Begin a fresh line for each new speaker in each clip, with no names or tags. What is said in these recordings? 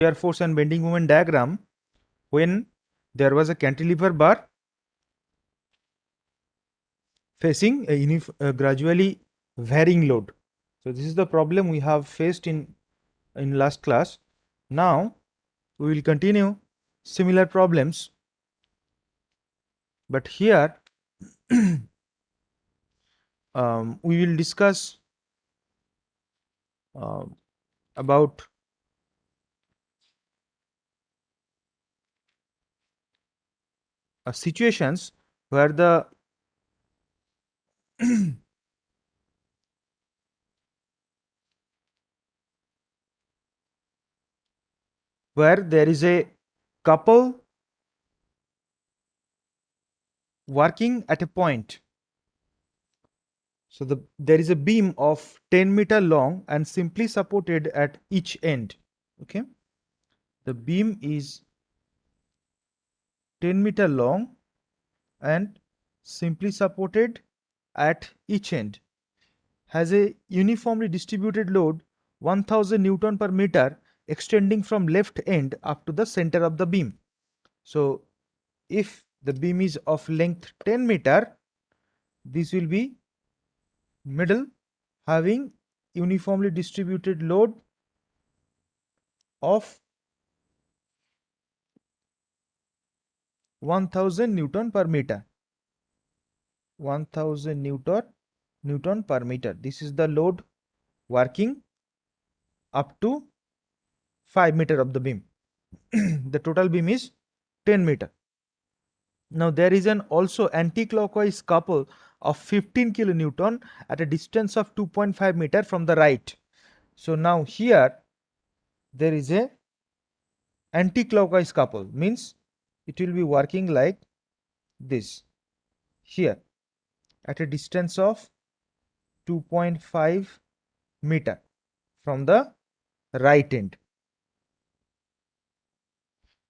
shear force and bending moment diagram when there was a cantilever bar facing a gradually varying load. So this is the problem we have faced in last class. Now we will continue similar problems, but here we will discuss uh, about situations where the where there is a couple working at a point. So there is a beam of 10-meter long and simply supported at each end. Okay, the beam is 10-meter long and simply supported at each end, has a uniformly distributed load 1000 Newton per meter extending from left end up to the center of the beam. So if the beam is of length 10 meter, this will be middle having uniformly distributed load of 1000 Newton per meter. 1000 Newton per meter. This is the load working up to 5 meter of the beam. The total beam is 10 meter. Now there is an also anti-clockwise couple of 15 kilonewton at a distance of 2.5 meter from the right. So now here there is a anti-clockwise couple, means it will be working like this here at a distance of 2.5 meter from the right end.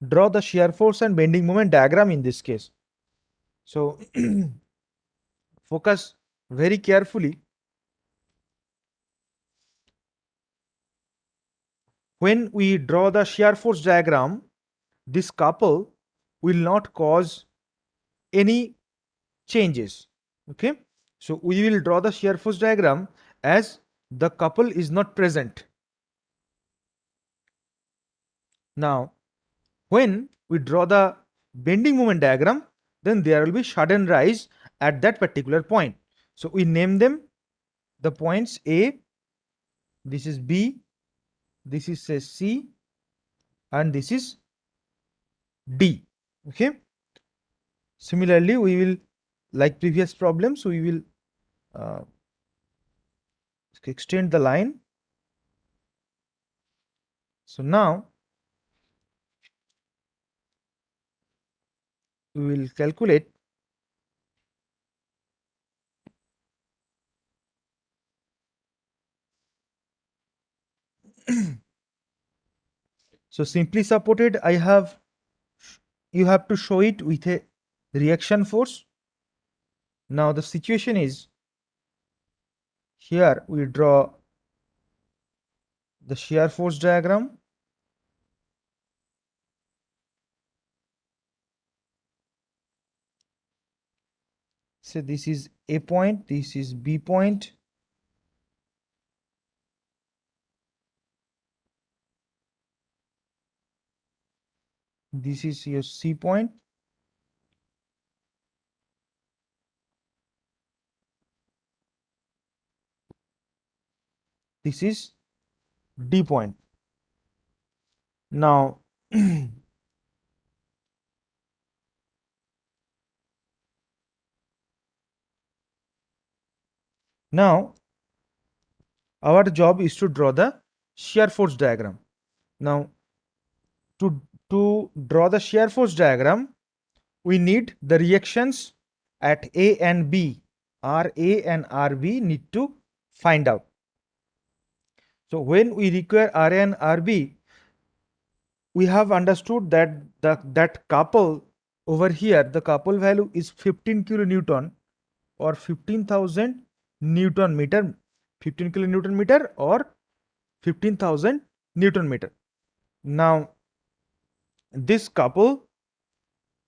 Draw the shear force and bending moment diagram in this case. So focus very carefully. When we draw the shear force diagram, this couple will not cause any changes. Okay, so we will draw the shear force diagram as the couple is not present. Now when we draw the bending moment diagram, then there will be sudden rise at that particular point. So we name them the points A, this is B, this is say C, and this is D. Okay, similarly we will, like previous problems, we will extend the line. So now we will calculate so simply supported, you have to show it with a reaction force. Now the situation is, here we draw the shear force diagram. So this is A point, this is B point, this is your C point, this is D point. Now now our job is to draw the shear force diagram. Now to draw the shear force diagram, we need the reactions at A and B. RA and RB need to find out. So when we require RA and RB, we have understood that that couple over here, the couple value is 15 kilonewton or 15,000 Newton meter, 15 kilonewton meter or 15,000 Newton meter. Now, this couple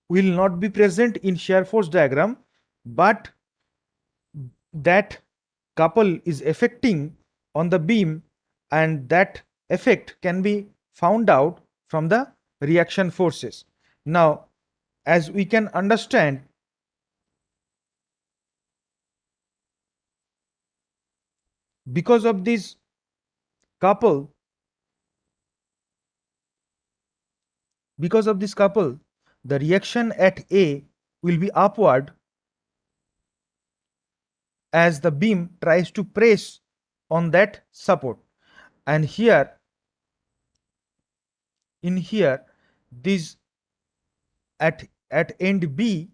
will not be present in shear force diagram, but that couple is affecting on the beam, and that effect can be found out from the reaction forces. Now, as we can understand, because of this couple, the reaction at A will be upward as the beam tries to press on that support. And here, in here, this at end B,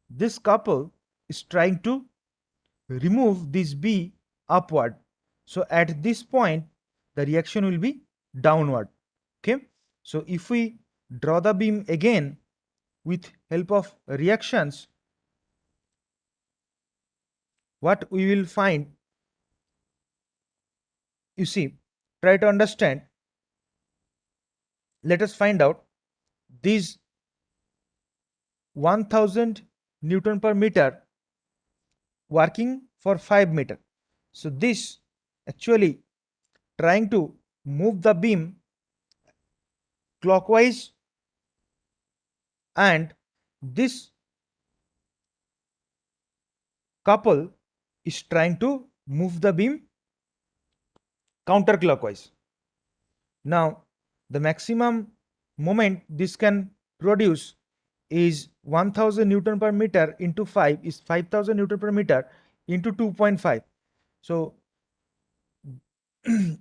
this couple is trying to remove this B upward. So at this point, the reaction will be downward. Okay. So if we draw the beam again with help of reactions, what we will find, you see, try to understand. Let us find out these 1000 Newton per meter working for 5 meter. So this actually trying to move the beam clockwise, and this couple is trying to move the beam counterclockwise. Now, the maximum moment this can produce is 1000 Newton per meter into 5 is 5000 Newton per meter into 2.5. So,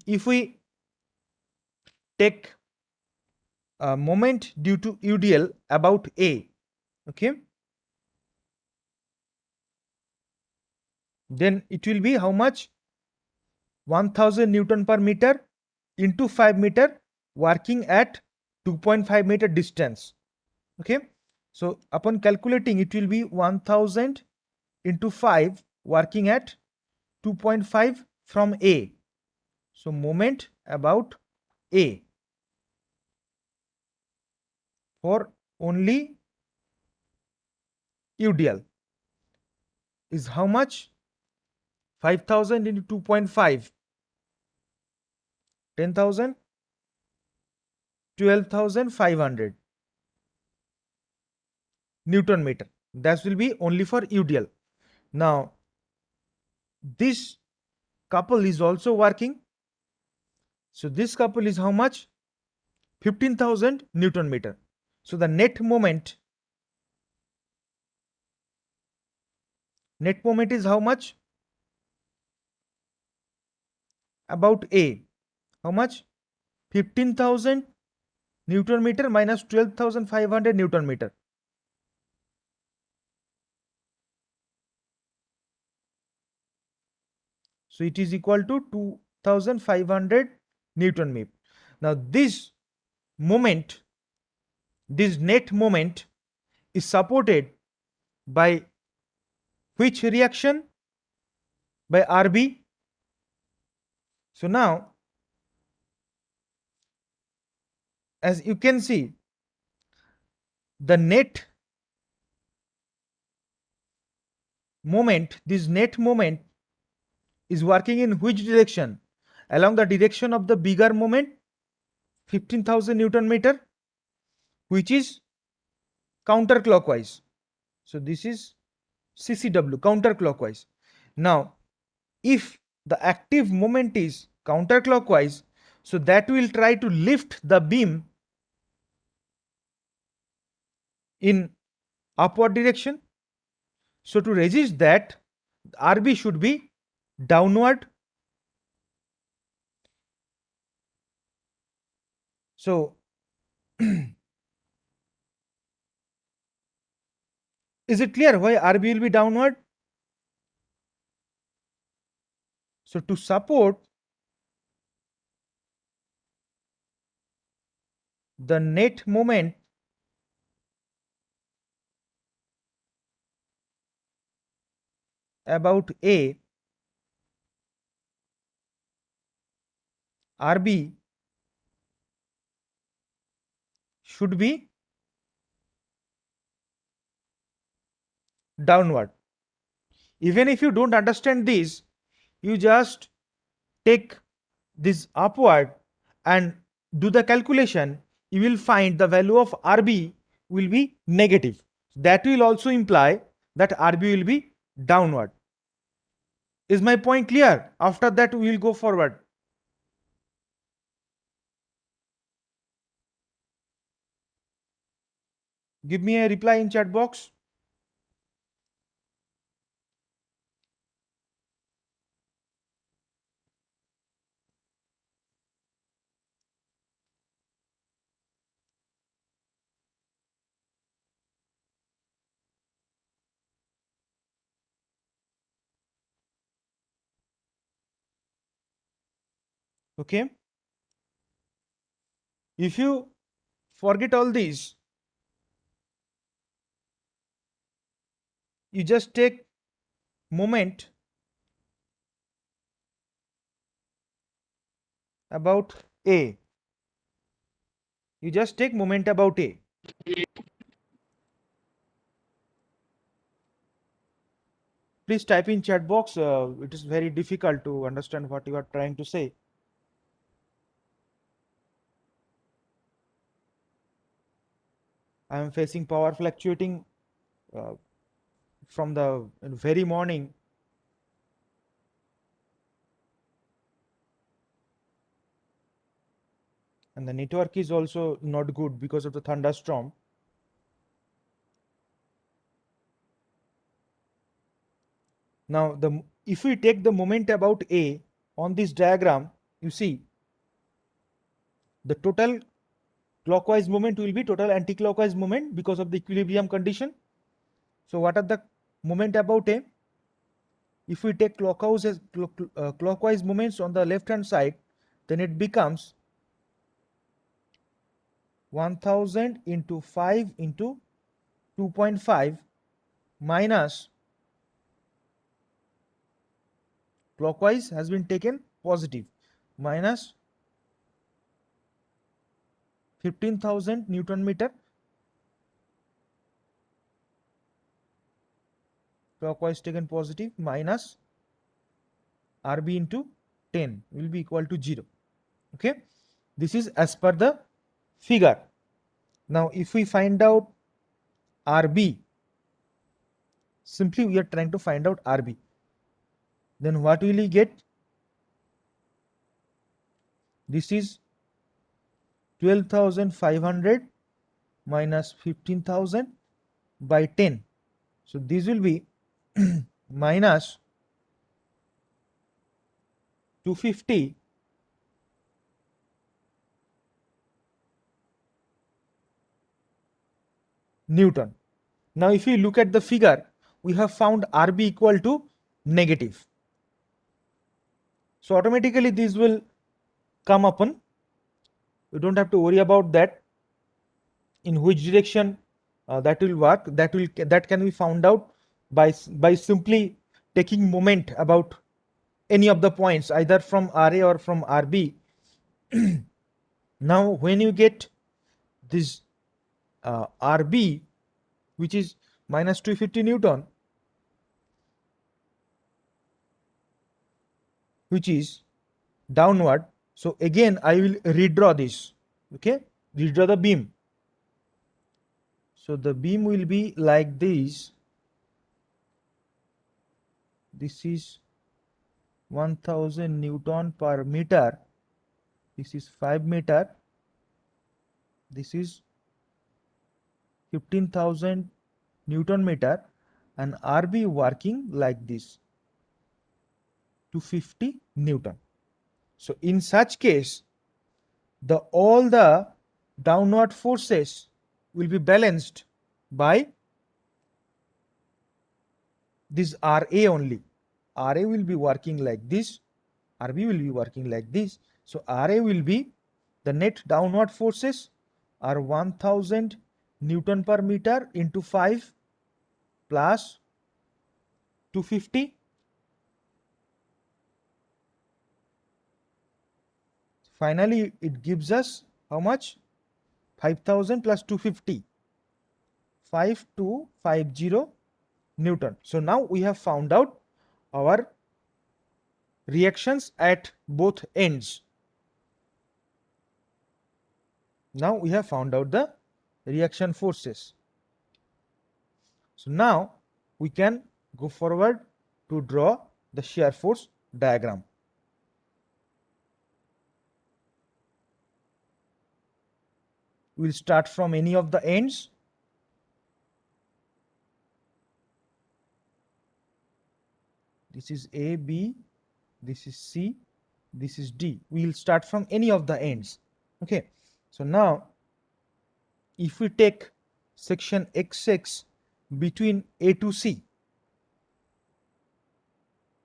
if we take a moment due to UDL about A, okay, then it will be how much? 1000 Newton per meter into 5 meter working at 2.5 meter distance. Okay. So upon calculating, it will be 1000 into 5 working at 2.5 from A. So moment about A for only UDL is how much? 5000 into 2.5, 10,000, 12,500 Newton meter. That will be only for UDL. Now, this couple is also working. So this couple is how much? 15,000 Newton meter. So the net moment is how much? About A. How much? 15,000 Newton meter minus 12,500 Newton meter. So it is equal to 2,500 Newton meter. Now this moment, this net moment is supported by which reaction? By RB. So now, as you can see, the net moment, this net moment is working in which direction? Along the direction of the bigger moment, 15,000 Newton meter, which is counterclockwise. So this is CCW, counterclockwise. Now, if the active moment is counterclockwise, so that will try to lift the beam in upward direction. So to resist that, RB should be downward. So is it clear why RB will be downward? So to support the net moment about A, RB should be downward. Even if you don't understand this, you just take this upward and do the calculation, you will find the value of RB will be negative. That will also imply that RB will be downward. Is my point clear? After that, we will go forward. Give me a reply in chat box. Okay. If you forget all these, you just take moment about A. You just take moment about A. Please type in chat box. It is very difficult to understand what you are trying to say. I am facing power fluctuating uh, from the very morning, and the network is also not good because of the thunderstorm. Now, if we take the moment about A on this diagram, you see the total clockwise moment will be total anti-clockwise moment because of the equilibrium condition. So, what are the moment about A? If we take clockwise moments on the left hand side, then it becomes 1000 into 5 into 2.5 minus clockwise has been taken positive minus 15,000 Newton meter, clockwise taken positive minus RB into 10 will be equal to 0. Okay, this is as per the figure. Now, if we find out RB, simply we are trying to find out RB, then what will we get? This is 12,500 minus 15,000 by 10. So this will be minus 250 Newton. Now, if you look at the figure, we have found RB equal to negative. So automatically this will come upon. You don't have to worry about that. In which direction that will work? That can be found out by simply taking moment about any of the points, either from RA or from RB. Now, when you get this RB, which is minus 250 Newton, which is downward. So again, I will redraw this. Okay, redraw the beam. So the beam will be like this. This is 1000 Newton per meter. This is 5 meter. This is 15,000 Newton meter, and RB working like this, 250 Newton. So in such case, all the downward forces will be balanced by this RA only. RA will be working like this, RB will be working like this. So RA will be, the net downward forces are 1000 Newton per meter into 5 plus 250. Finally, it gives us how much? 5000 plus 250, 5250 Newton. So now we have found out our reactions at both ends. Now we have found out the reaction forces. So now we can go forward to draw the shear force diagram. We will start from any of the ends. This is A, B, this is C, this is D. We will start from any of the ends. Okay. So now if we take section XX between A to C,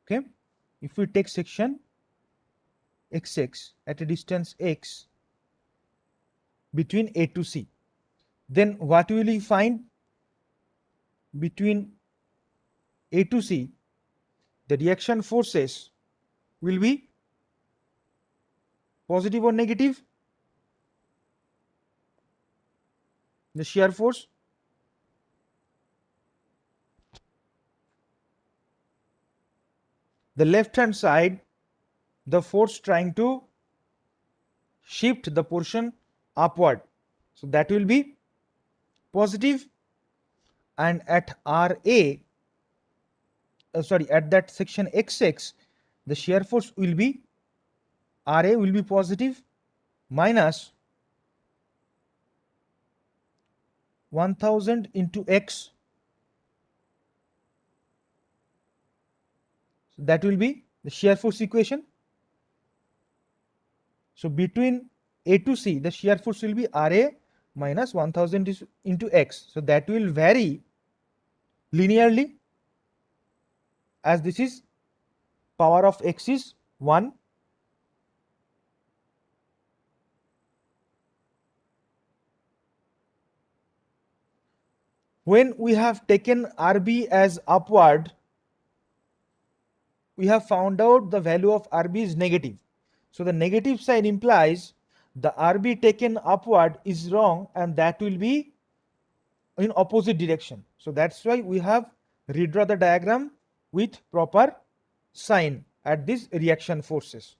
okay, if we take section XX at a distance x between A to C, then what will we find between A to C? The reaction forces will be positive or negative? The shear force, the left hand side, the force trying to shift the portion upward, so that will be positive, and at RA, at that section XX, the shear force will be RA will be positive minus 1000 into x, so that will be the shear force equation. So between A to C, the shear force will be RA minus 1000 into x, so that will vary linearly, as this is power of x is 1. When we have taken RB as upward, we have found out the value of RB is negative. So the negative sign implies the RB taken upward is wrong, and that will be in opposite direction. So that's why we have redraw the diagram with proper sign at these reaction forces.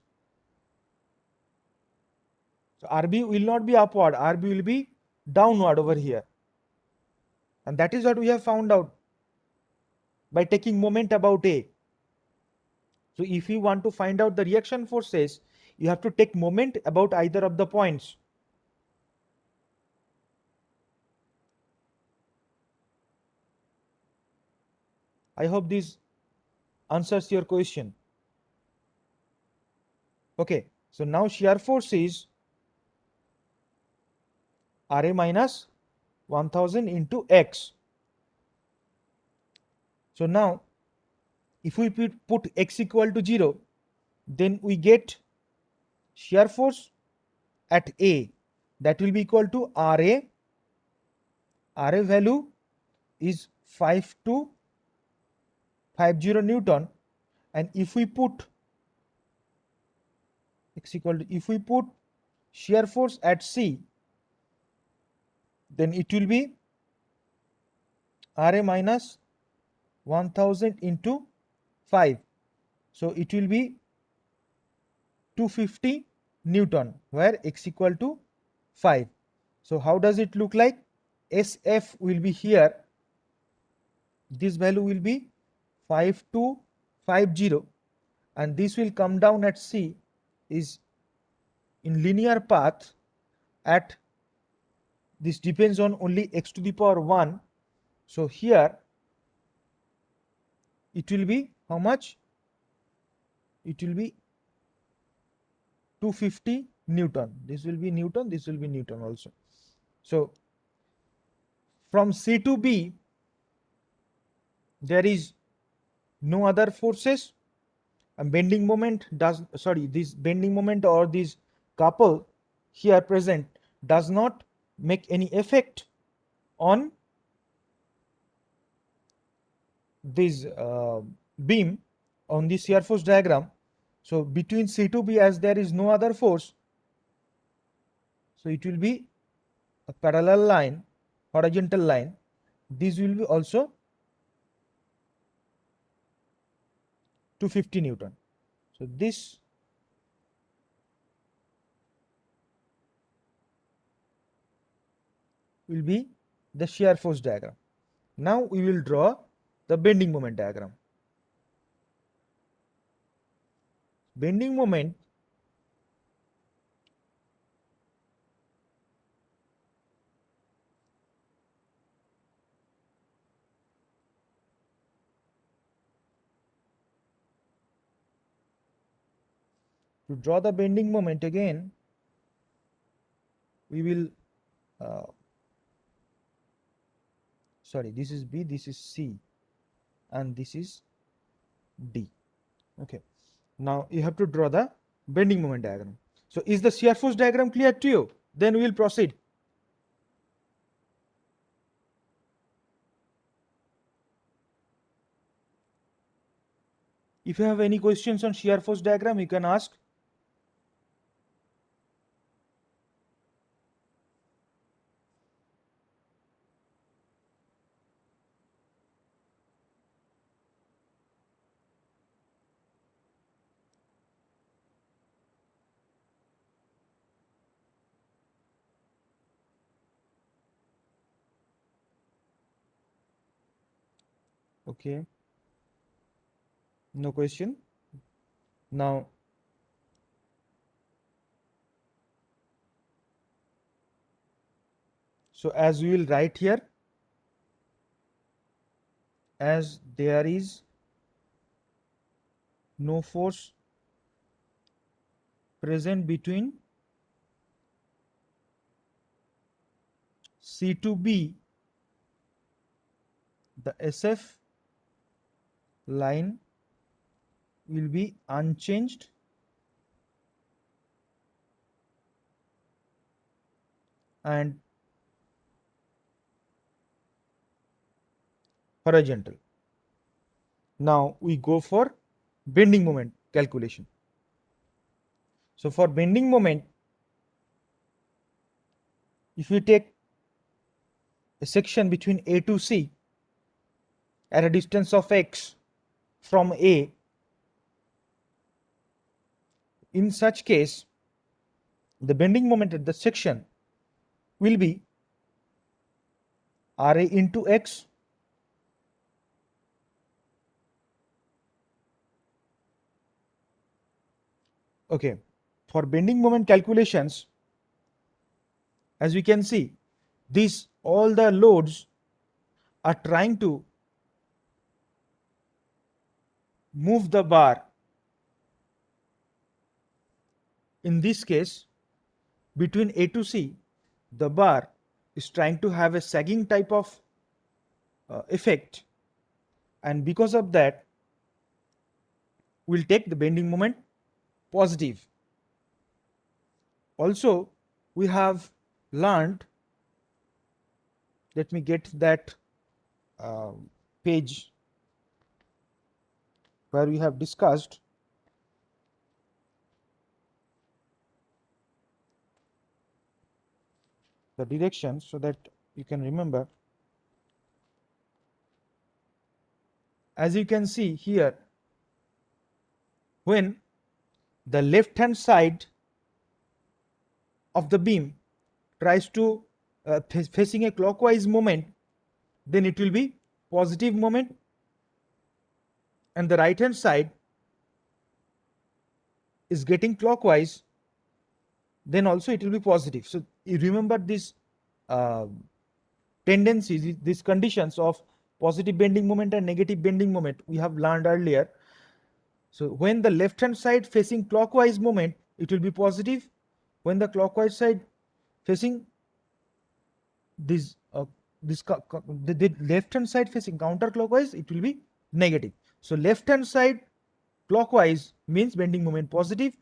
So RB will not be upward, RB will be downward over here. And that is what we have found out by taking moment about A. So if you want to find out the reaction forces, you have to take moment about either of the points. I hope this answers your question. Okay, so now shear force is RA minus 1000 into x. So now if we put x equal to 0, then we get shear force at A, that will be equal to RA. RA value is 5250 Newton, and if we put x equal to, if we put shear force at C, then it will be RA minus 1000 into 5, so it will be 250 Newton, where x equal to 5. So how does it look like? SF will be here, this value will be 5250, and this will come down at C is in linear path. At this depends on only x to the power 1, so here it will be how much? It will be 250 Newton. This will be Newton, this will be Newton also. So from C to B, there is no other forces, and bending moment does, this bending moment or this couple here present does not make any effect on this beam on the shear force diagram. So between C to B, as there is no other force, so it will be a parallel line, horizontal line, this will be also 250 Newton. So this will be the shear force diagram. Now we will draw the bending moment diagram. Bending moment to draw the bending moment again, we will sorry, this is B, this is C, and this is D. Okay, now you have to draw the bending moment diagram. So is the shear force diagram clear to you? Then we will proceed. If you have any questions on shear force diagram, you can ask. Okay, no question. Now so as we will write here, as there is no force present between C to B, the SF line will be unchanged and horizontal. Now we go for bending moment calculation. So for bending moment, if we take a section between A to C at a distance of x from A, in such case the bending moment at the section will be Ra into x okay. For bending moment calculations, as we can see, these all the loads are trying to move the bar. In this case, between A to C, the bar is trying to have a sagging type of effect, and because of that we'll take the bending moment positive. Also we have learned, let me get that page where we have discussed the direction so that you can remember. As you can see here, when the left hand side of the beam tries to facing a clockwise moment, then it will be positive moment, and the right hand side is getting clockwise, then also it will be positive. So you remember this uh, tendencies, these conditions of positive bending moment and negative bending moment we have learned earlier. So when the left hand side facing clockwise moment, it will be positive. When the clockwise side facing this the left hand side facing counterclockwise, it will be negative. So left hand side clockwise means bending moment positive,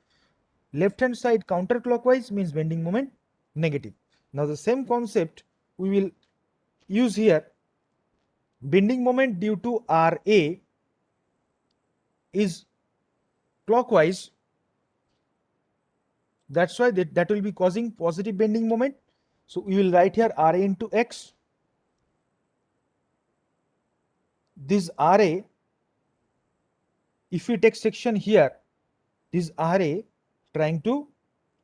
left hand side counterclockwise means bending moment negative. Now the same concept we will use here. Bending moment due to Ra is clockwise, that's why that will be causing positive bending moment. So we will write here RA into X. This RA, if we take section here, this RA trying to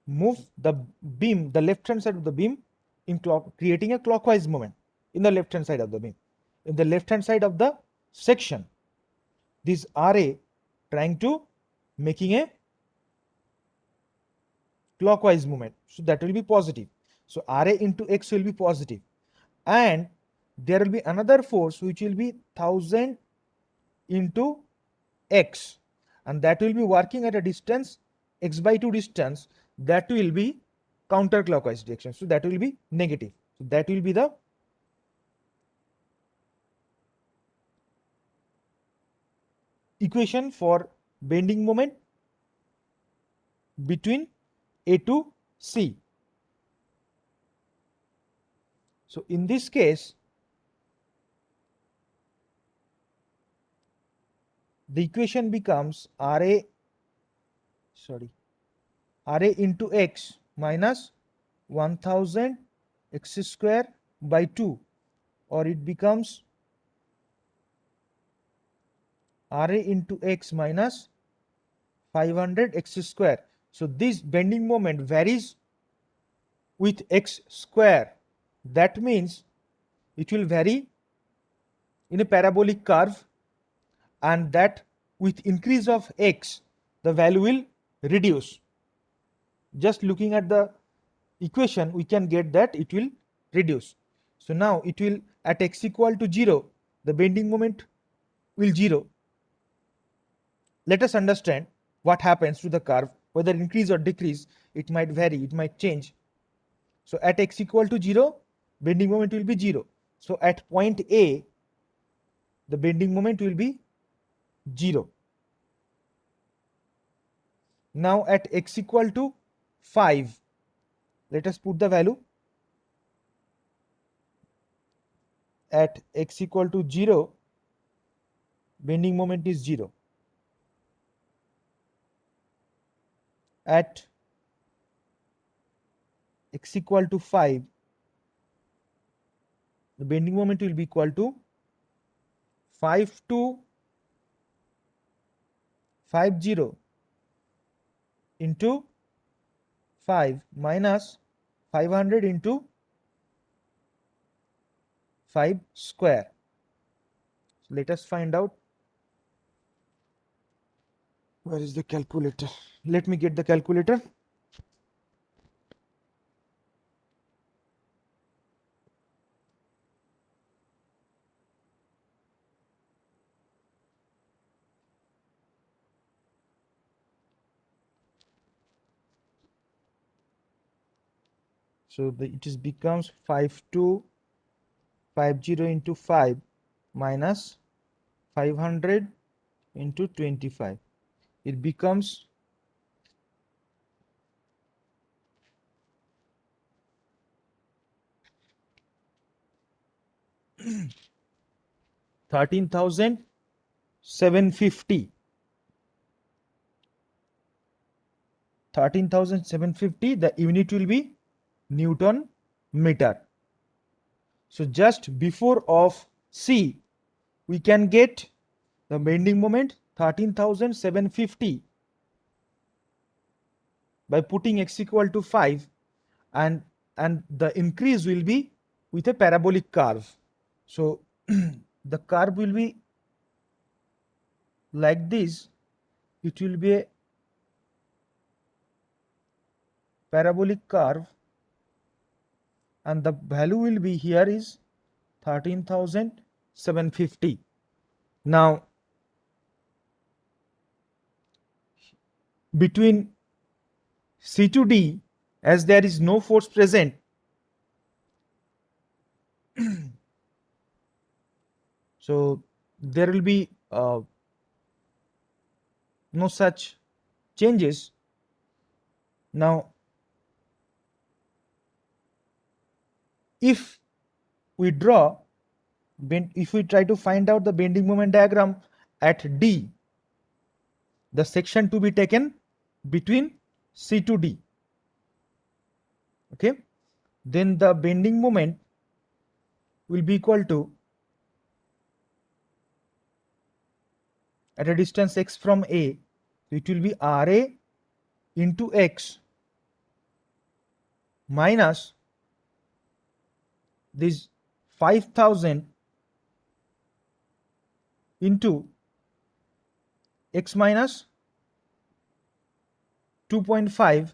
move the beam, the left hand side of the beam, in creating a clockwise movement in the left hand side of the beam. In the left hand side of the section, this RA trying to making a clockwise movement. So that will be positive. So RA into X will be positive. And there will be another force which will be 1000 into X, and that will be working at a distance x by 2 distance, that will be counterclockwise direction. So that will be negative. So that will be the equation for bending moment between A to C. So in this case, the equation becomes RA into X minus 1000 x square by 2, or it becomes RA into X minus 500 x square. So this bending moment varies with x square. That means it will vary in a parabolic curve, and that with increase of x, the value will reduce. Just looking at the equation, we can get that it will reduce. So now it will, at x equal to 0, the bending moment will 0. Let us understand what happens to the curve, whether increase or decrease. It might vary, it might change. So at x equal to 0, bending moment will be 0. So at point A, the bending moment will be 0. Now at x equal to 5, let us put the value. At x equal to 0, bending moment is 0. At x equal to 5, the bending moment will be equal to 5 to 50 into 5 minus 500 into 5 square. So let us find out. Where is the calculator? Let me get the calculator. So it becomes 5250 into 5 minus 500 into 25. It becomes 13,750. 13,750. The unit will be Newton meter. So just before of C, we can get the bending moment 13,750 by putting x equal to 5, and the increase will be with a parabolic curve. So the curve will be like this. It will be a parabolic curve, and the value will be here is 13,750. Now between C to D, as there is no force present, so there will be no such changes. Now if we draw, if we try to find out the bending moment diagram at D, the section to be taken between C to D. Okay, then the bending moment will be equal to, at a distance x from A, it will be RA into x minus this 5000 into x minus 2.5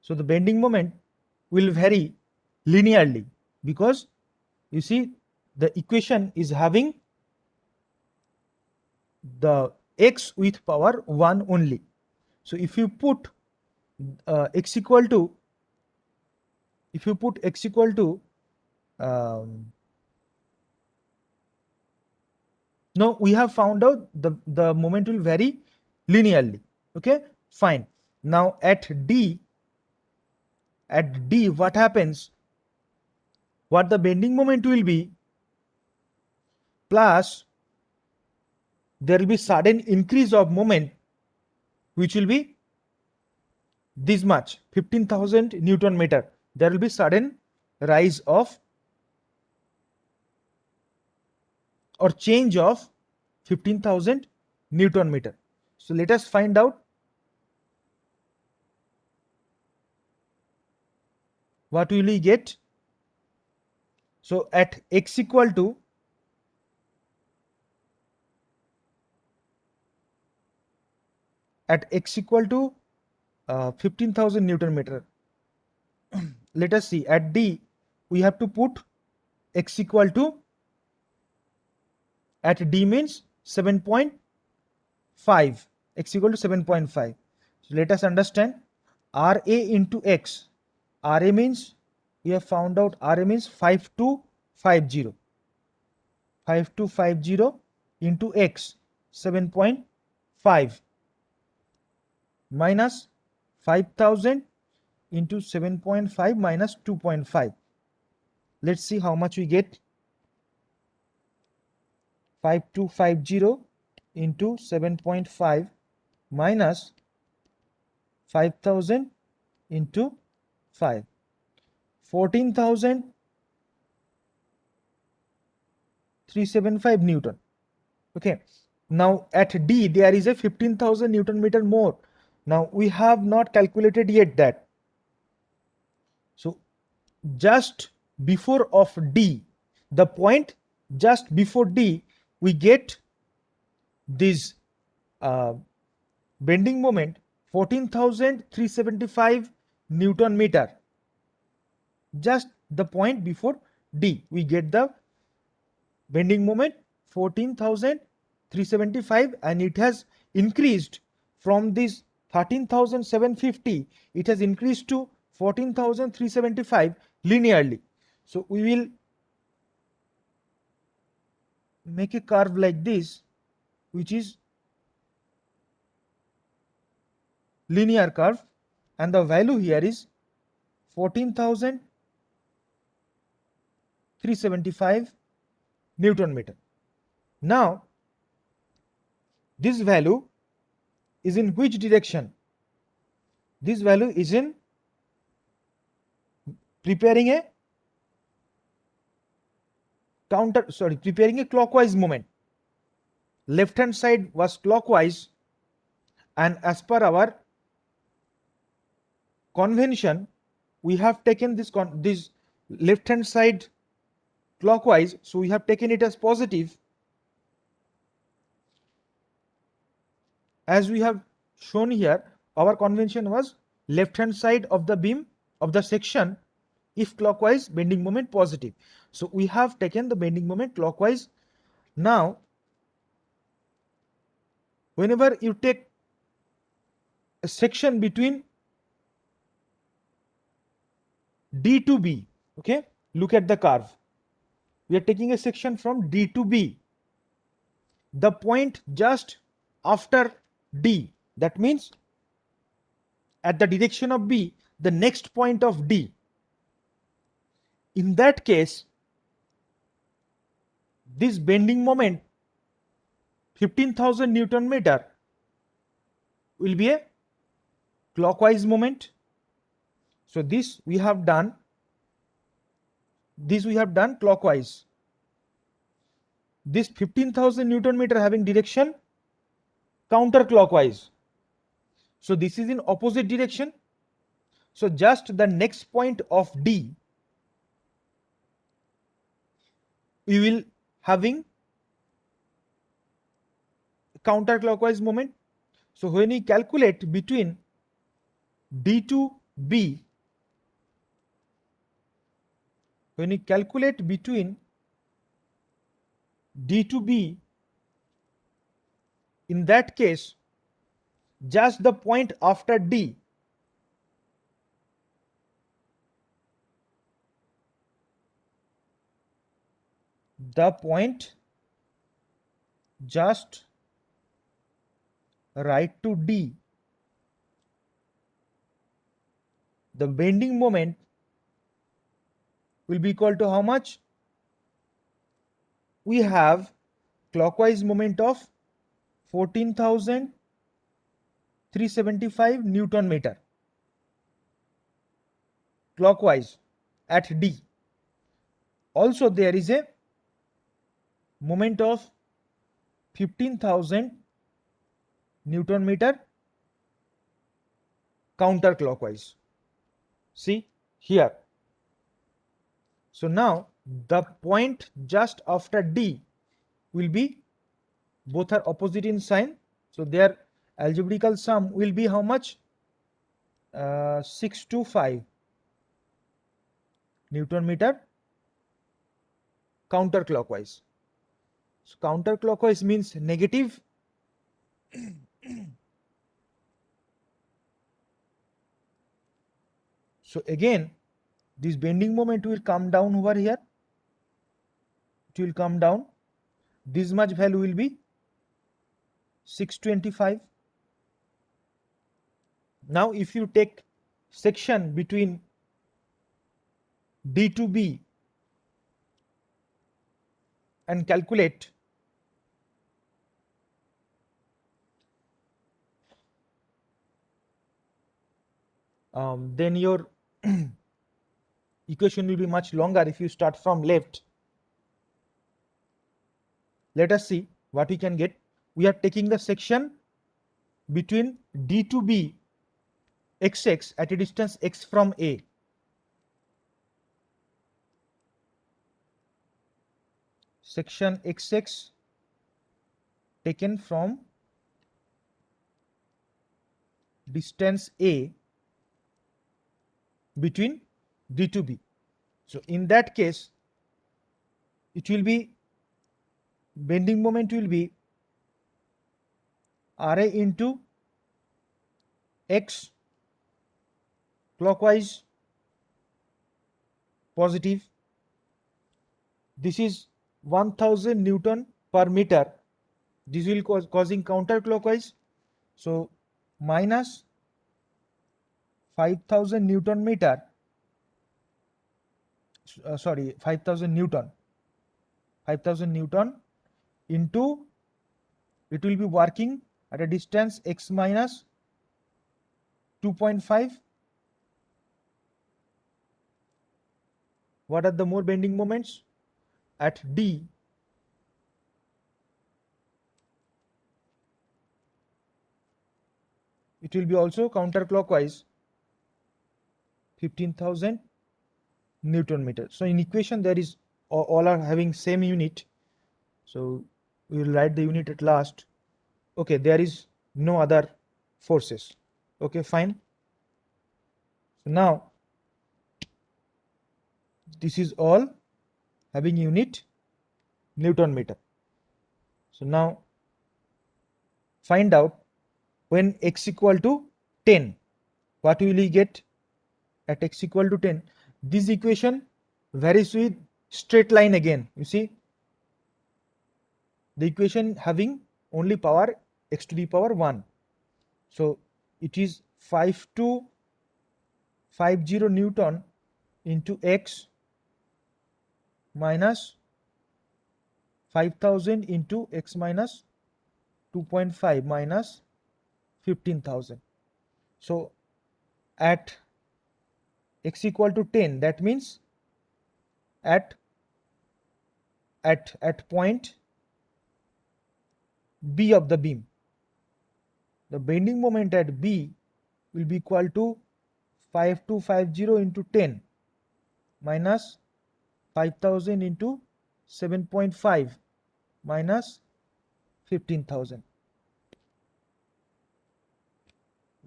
So the bending moment will vary linearly, because you see the equation is having the x with power 1 only. So if you put x equal to, no, we have found out the moment will vary linearly. Okay, fine. Now at D what happens, what the bending moment will be, plus there will be sudden increase of moment, which will be this much, 15,000 Newton meter. There will be sudden rise of or change of 15,000 Newton meter. So let us find out what will we get. So at x equal to 15,000 Newton meter. Let us see, at D we have to put x equal to, at D means 7.5, x equal to 7.5. So let us understand, RA into x, RA means, we have found out RA means 5250, 5250 into x 7.5 minus 5000 into 7.5 minus 2.5. Let's see how much we get. 5250 into 7.5 minus 5000 into 5, 14,375 Newton. Okay, now at D there is a 15,000 Newton meter more. Now we have not calculated yet that. So just before of D, the point just before D, we get this bending moment 14,375 Newton meter. Just the point before D, we get the bending moment 14,375, and it has increased from this 13,750, it has increased to 14,375 linearly. So we will make a curve like this, which is linear curve, and the value here is 14,375 Newton meter. Now this value is in which direction? This value is in preparing a clockwise movement. Left hand side was clockwise, and as per our convention, we have taken this left hand side clockwise, so we have taken it as positive. As we have shown here, our convention was left hand side of the beam of the section, if clockwise, bending moment positive. So we have taken the bending moment clockwise. Now whenever you take a section between D to B, okay, look at the curve. We are taking a section from D to B. The point just after D, that means at the direction of B, the next point of D. In that case, this bending moment 15,000 Newton meter will be a clockwise moment. So this we have done clockwise. This 15,000 Newton meter having direction counterclockwise. So this is in opposite direction. So just the next point of D, we will having counterclockwise moment. So when we calculate between D to B, when we calculate between D to B, in that case, just the point after D, the point just right to D, the bending moment will be equal to how much? We have clockwise moment of 14,375 Newton meter clockwise at D. Also there is a moment of 15,000 Newton meter counterclockwise. See here. So now the point just after D will be, both are opposite in sign, so their algebraical sum will be how much? 625 Newton meter counterclockwise. So counterclockwise means negative. So again, this bending moment will come down over here. It will come down. This much value will be 625. Now if you take section between D to B and calculate, then your equation will be much longer if you start from left. Let us see what we can get. We are taking the section between D to B xx at a distance x from A. Section xx taken from distance A between D to B. So in that case, it will be, bending moment will be Ra into x clockwise positive. This is 1000 Newton per meter. This will causing counterclockwise. So minus 5000 Newton meter, 5000 Newton, 5000 Newton into, it will be working at a distance x minus 2.5. What are the more bending moments? At D, it will be also counterclockwise 15,000 Newton meter. So in equation there is, all are having same unit. So we will write the unit at last. Okay, there is no other forces. Okay, fine. So now this is all having unit Newton meter. So now find out when x equal to 10, what will we get at x equal to 10? This equation varies with straight line again. You see, the equation having only power x to the power 1. So it is 5 to 50 Newton into x minus 5000 into x minus 2.5 minus 15,000. So at x equal to 10, that means at point B of the beam, the bending moment at B will be equal to 5250 into 10 minus 5000 into 7.5 minus 15,000.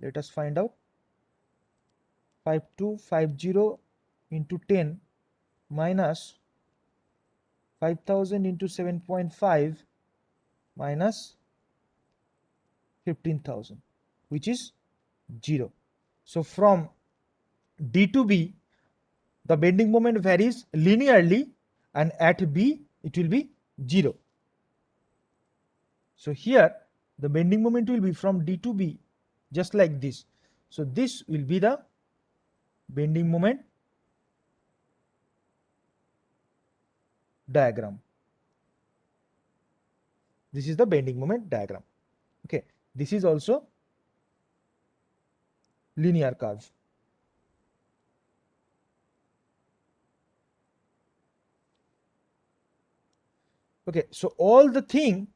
Let us find out. 5250 into 10 minus 5000 into 7.5 minus 15,000, which is 0. So from D to B, the bending moment varies linearly, and at B it will be 0. So here the bending moment will be from D to B, just like this. So this will be the bending moment diagram. This is the bending moment diagram. Okay, this is also linear curve. Okay, so all the thing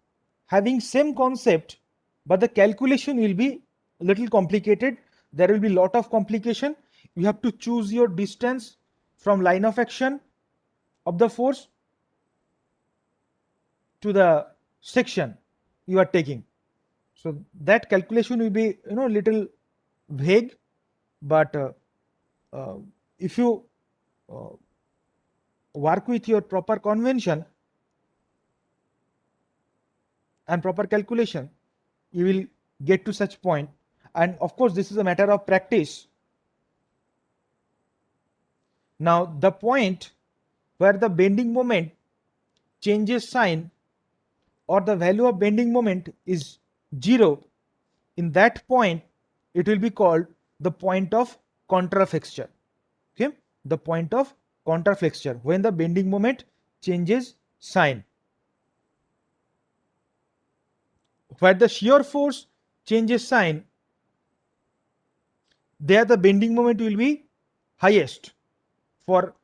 having same concept, but the calculation will be a little complicated. There will be lot of complication. You have to choose your distance from line of action of the force to the section you are taking. So that calculation will be little vague, but if you uh, work with your proper convention and proper calculation, you will get to such point. And of course this is a matter of practice. Now the point where the bending moment changes sign, or the value of bending moment is 0, in that point it will be called the point of contraflexure. Okay, the point of contraflexure, when the bending moment changes sign. Where the shear force changes sign, there the bending moment will be highest. For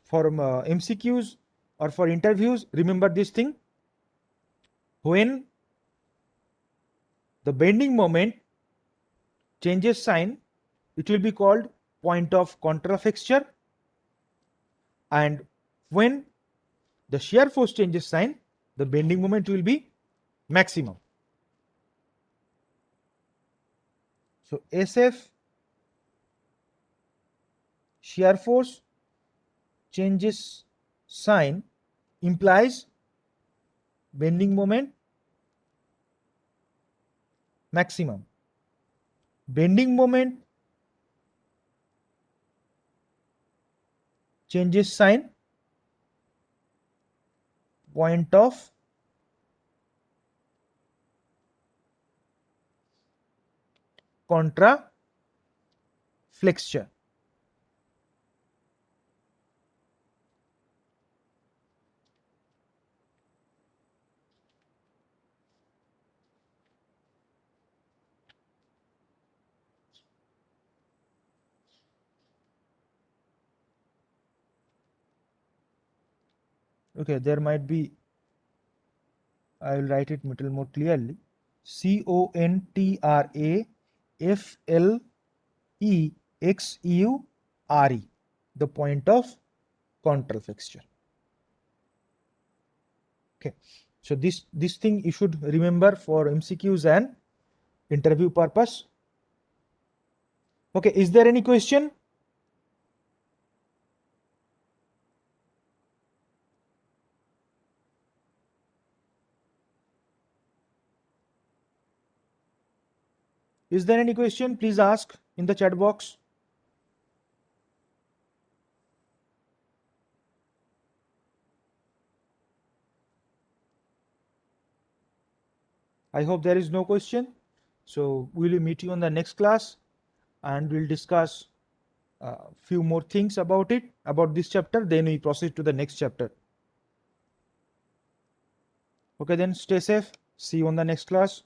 MCQs or for interviews, remember this thing. When the bending moment changes sign, it will be called point of contraflexure, and when the shear force changes sign, the bending moment will be maximum. So SF, shear force changes sign, implies bending moment maximum. Bending moment changes sign, point of contraflexure. Okay, there might be, I will write it a little more clearly. CONTRAFLEXURE, the point of contraflexure. Okay, so this thing you should remember for MCQs and interview purpose. Okay, is there any question? Is there any question? Please ask in the chat box. I hope there is no question. So we will meet you on the next class and we'll discuss few more things about it, about this chapter, then we proceed to the next chapter. Okay, then stay safe. See you on the next class.